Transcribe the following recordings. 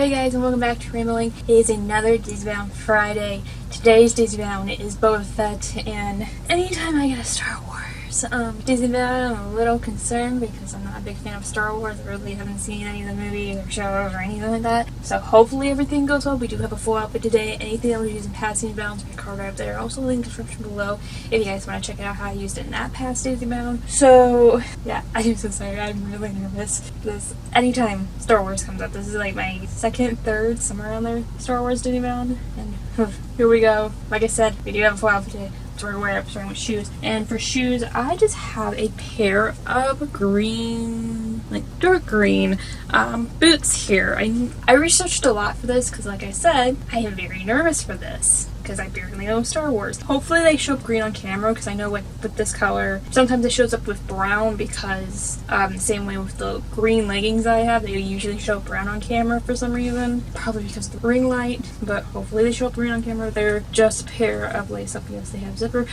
Hey guys, and welcome back to Rambling. It is another Disney Bound Friday. Today's Disney Bound is Boba Fett, and anytime I get a Star Wars Disney Bound, I'm a little concerned because I'm not a big fan of Star Wars. I really haven't seen any of the movies or shows or anything like that. So hopefully everything goes well. We do have a full outfit today. Anything that we use in past Disney Bounds, we card up there. Also link in the description below if you guys want to check out how I used it in that past Disney Bound. So yeah, I'm so sorry. I'm really nervous. Anytime Star Wars comes up, this is like my second, third, somewhere around there, Star Wars Disney Bound, and here we go. Like I said, we do have a full outfit today. So we're wearing up, starting with shoes. And for shoes, I just have a pair of green, like dark green, boots here. I researched a lot for this because, like I said, I am very nervous for this because I barely know Star Wars. Hopefully they show up green on camera because I know like with this color, sometimes it shows up with brown because the same way with the green leggings I have, they usually show up brown on camera for some reason. Probably because of the ring light, but hopefully they show up green on camera. They're just a pair of lace-up, yes they have zipper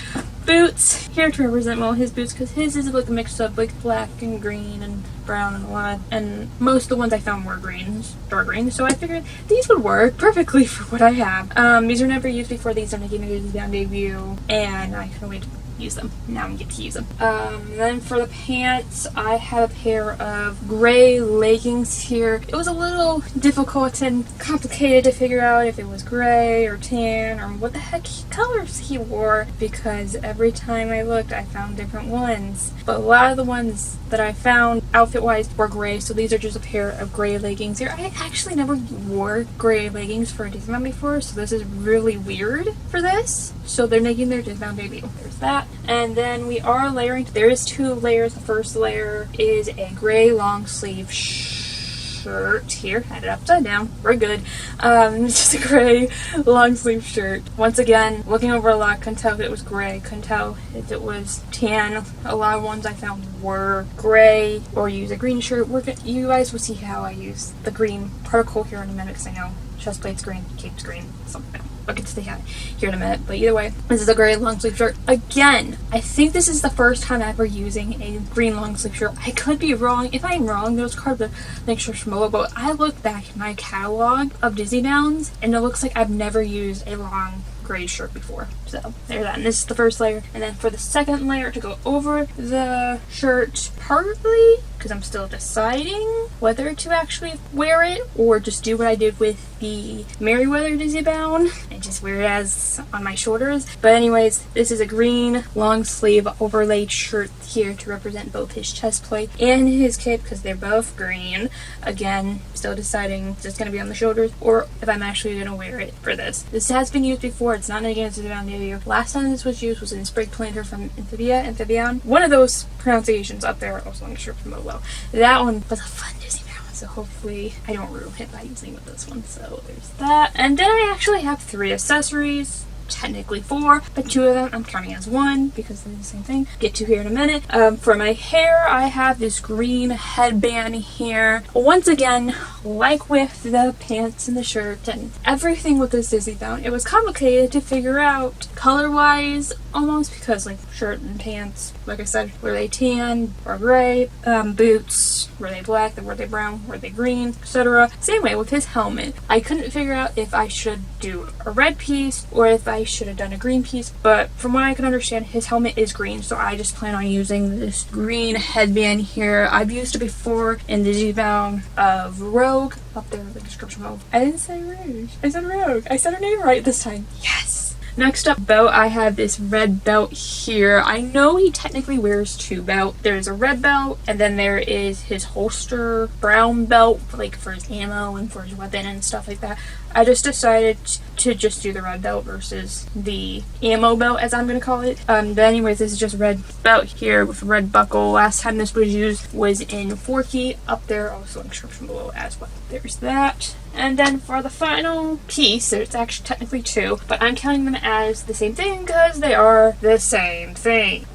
boots here to represent well his boots because his is like a mix of like black and green and brown and a lot, and most of the ones I found were greens, dark green, so I figured these would work perfectly for what I have. These are never used before. These are making a Disney Bound debut, and I couldn't wait to use them. Now I get to use them. Then for the pants, I have a pair of gray leggings here. It was a little difficult and complicated to figure out if it was gray or tan or what the heck colors he wore because every time I looked I found different ones. But a lot of the ones that I found outfit-wise were gray, so these are just a pair of gray leggings here. I actually never wore gray leggings for a Disney Bound before, so this is really weird for this. So they're making their Disney Bound debut. There's that. And then we are layering. There is two layers. The first layer is a gray long sleeve shirt here. Had it upside down. We're good. It's just a gray long sleeve shirt. Once again, looking over a lot, couldn't tell if it was gray. Couldn't tell if it was tan. A lot of ones I found were gray or use a green shirt. You guys will see how I use the green particle here in a minute because I know chest plate's green, cape's green, something. I'll get to that here in a minute, but either way, this is a gray long sleeve shirt. Again, I think this is the first time ever using a green long sleeve shirt. I could be wrong. If I'm wrong, those cards are make sure below, but I look back in my catalog of Disney Bounds, and it looks like I've never used a long gray shirt before. So there's that, and this is the first layer. And then for the second layer to go over the shirt, partly because I'm still deciding whether to actually wear it or just do what I did with the Merryweather Disney Bound and just wear it as on my shoulders. But anyways, this is a green long sleeve overlaid shirt here to represent both his chest plate and his cape because they're both green. Again, still deciding if it's going to be on the shoulders or if I'm actually going to wear it for this. This has been used before. It's not an against Disney Bound debut. Last time this was used was in Sprig Planter from Amphibian. One of those pronunciations up there. Also, I'm sure from below. That one was a fun Disney Bound, so hopefully I don't ruin it by using with this one. So there's that. And then I actually have 3 accessories. Technically 4, but 2 of them I'm counting as 1 because they're the same thing. Get to here in a minute. For my hair, I have this green headband here. Once again, like with the pants and the shirt and everything with this Disney Bound, it was complicated to figure out color-wise almost because like shirt and pants, like I said, were they tan or gray? Boots, were they black? Were they brown? Were they green? Etc. Same way with his helmet. I couldn't figure out if I should do a red piece or if I should have done a green piece, but from what I can understand, his helmet is green, so I just plan on using this green headband here. I've used it before in the Disney Bound of Rogue, up there in the description below. I didn't say Rouge. I said Rogue. I said her name right this time. Yes! Next up, belt, I have this red belt here. I know he technically wears 2 belts. There's a red belt, and then there is his holster brown belt, like for his ammo and for his weapon and stuff like that. I just decided to just do the red belt versus the ammo belt, as I'm going to call it. But anyways, this is just a red belt here with a red buckle. Last time this was used was in Forky, up there, also in the description below as well. There's that. And then for the final piece, it's actually technically 2, but I'm counting them as the same thing because they are the same thing.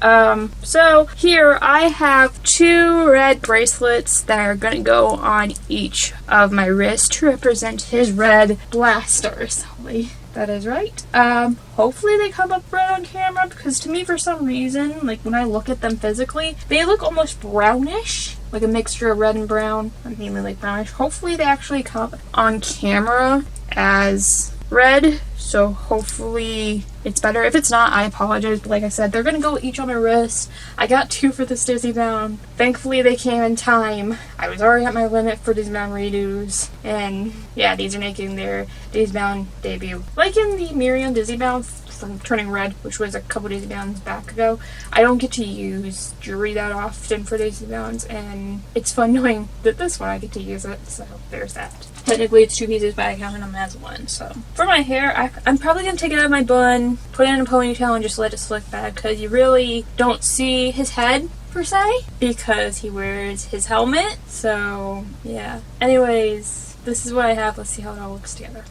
So here I have 2 red bracelets that are going to go on each of my wrists to represent his red blasters. Holy That is right. Hopefully they come up red on camera, because to me, for some reason, like when I look at them physically, they look almost brownish, like a mixture of red and brown. I'm mainly like brownish. Hopefully they actually come on camera as red, so hopefully it's better. If it's not, I apologize, but like I said, they're gonna go each on my wrist. I got 2 for this Disney Bound. Thankfully they came in time. I was already at my limit for Disney Bound redos, and yeah, these are making their Disney Bound debut. Like in the Miriam Disney Bound from Turning Red, which was a couple Disney Bounds back ago, I don't get to use jewelry that often for Disney Bounds, and it's fun knowing that this one I get to use it, so there's that. Technically it's 2 pieces, but I count them as 1. So for my hair, I'm probably going to take it out of my bun, put it in a ponytail, and just let it slick back, because you really don't see his head per se, because he wears his helmet. So yeah. Anyways, this is what I have. Let's see how it all looks together.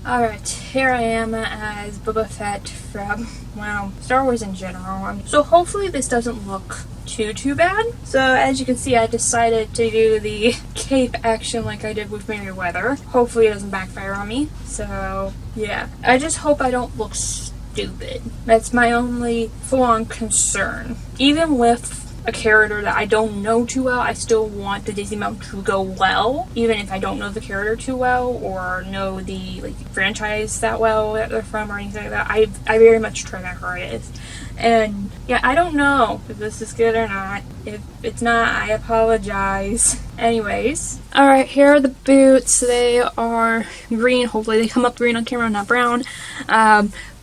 Alright, here I am as Boba Fett from, well, Star Wars in general. So hopefully this doesn't look too bad. So as you can see, I decided to do the cape action like I did with Merryweather. Hopefully it doesn't backfire on me. So yeah, I just hope I don't look stupid. That's my only full-on concern. Even with a character that I don't know too well, I still want the Disney Bound to go well, even if I don't know the character too well or know the franchise that well that they're from or anything like that. I very much try my hardest. And yeah, I don't know if this is good or not. If it's not, I apologize. Anyways, alright, here are the boots. They are green. Hopefully they come up green on camera, not brown.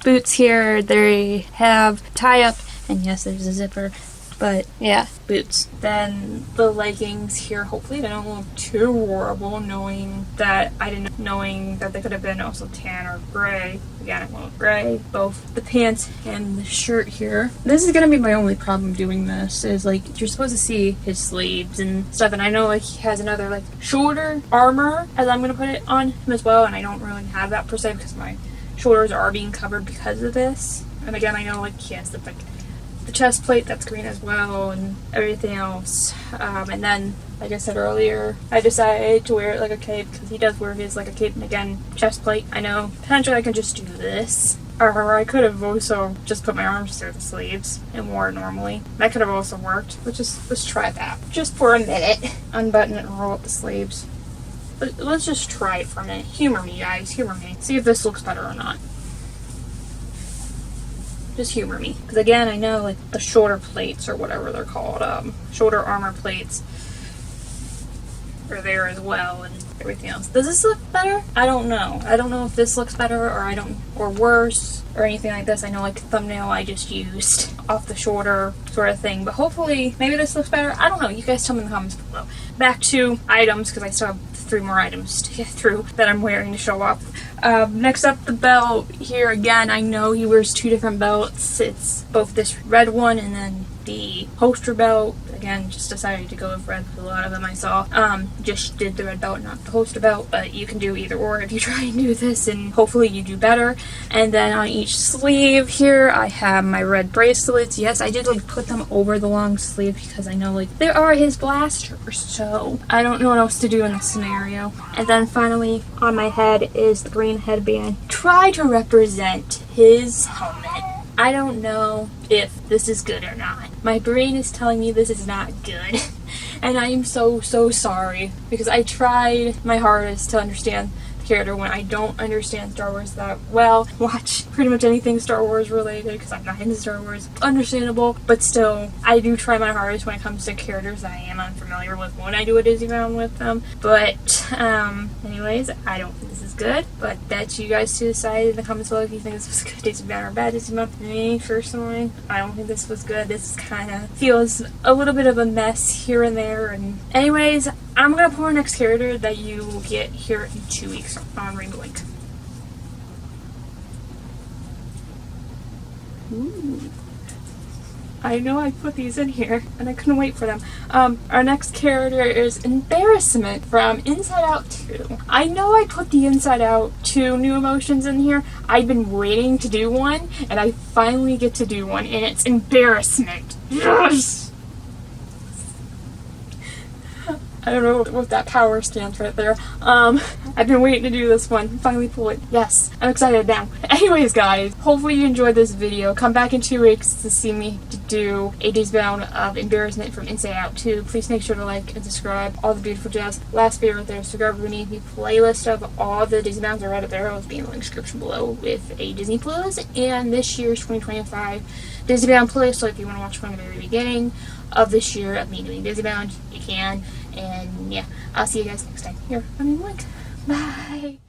Boots here, they have tie up, and yes, there's a zipper. But yeah, boots. Then the leggings here, hopefully they don't look too horrible, knowing that they could have been also tan or gray. Again, it won't gray. Both the pants and the shirt here. This is gonna be my only problem doing this, is you're supposed to see his sleeves and stuff, and I know he has another shoulder armor, as I'm gonna put it on him as well, and I don't really have that per se because my shoulders are being covered because of this. And again, I know he has the chest plate that's green as well, and everything else. And then, like I said earlier, I decided to wear it like a cape, because he does wear his like a cape. And again, chest plate. I know potentially I can just do this, or I could have also just put my arms through the sleeves and wore it normally. That could have also worked. Let's try that just for a minute. Unbutton it and roll up the sleeves. But let's just try it for a minute. Humor me, guys. Humor me. See if this looks better or not. Just humor me, because again, I know the shoulder plates or whatever they're called, shoulder armor plates are there as well, and everything else. Does this look better? I don't know. I don't know if this looks better or worse or anything like this. I know the thumbnail I just used off the shoulder sort of thing, but hopefully maybe this looks better. I don't know. You guys tell me in the comments below. Back to items, because I still have 3 more items to get through that I'm wearing to show off. Next up, the belt. Here again, I know he wears 2 different belts. It's both this red one and then the holster belt. Again, just decided to go with red because a lot of them I saw just did the red belt, not the holster belt, but you can do either or if you try and do this, and hopefully you do better. And then on each sleeve here, I have my red bracelets. Yes, I did put them over the long sleeve because I know they are his blasters, so I don't know what else to do in this scenario. And then finally, on my head is the green headband. Try to represent his helmet. I don't know if this is good or not. My brain is telling me this is not good. And I am so sorry, because I tried my hardest to understand the character when I don't understand Star Wars that well. Watch pretty much anything Star Wars related, because I'm not into Star Wars. Understandable, but still, I do try my hardest when it comes to characters that I am unfamiliar with when I do a Disney Bound with them. But, anyways, I don't think this is good, but that's you guys to decide in the comments below if you think this was a good Disney Bound or bad Disney Bound. For me, personally, I don't think this was good. This kind of feels a little bit of a mess here and there. And anyways, I'm gonna pull our next character that you will get here in 2 weeks on Rainbow Link. Ooh. I know I put these in here, and I couldn't wait for them. Our next character is Embarrassment from Inside Out 2. I know I put the Inside Out 2 new emotions in here. I've been waiting to do one, and I finally get to do one, and it's Embarrassment. Yes! I don't know what that power stands right there. I've been waiting to do this one. Finally pull it. Yes, I'm excited now. Anyways, guys, hopefully you enjoyed this video. Come back in 2 weeks to see me do a Days Bound of embarrassment from Inside Out 2. Please make sure to like and subscribe. All the beautiful jazz. Last video right there. So grab beneath the playlist of all the Disney Bounds are right up there. I'll be in the link description below with a Disney playlist and this year's 2025 Disney Bound playlist. So if you want to watch from the very beginning of this year of me doing Disney Bound, you can. And yeah, I'll see you guys next time here on the link. Bye.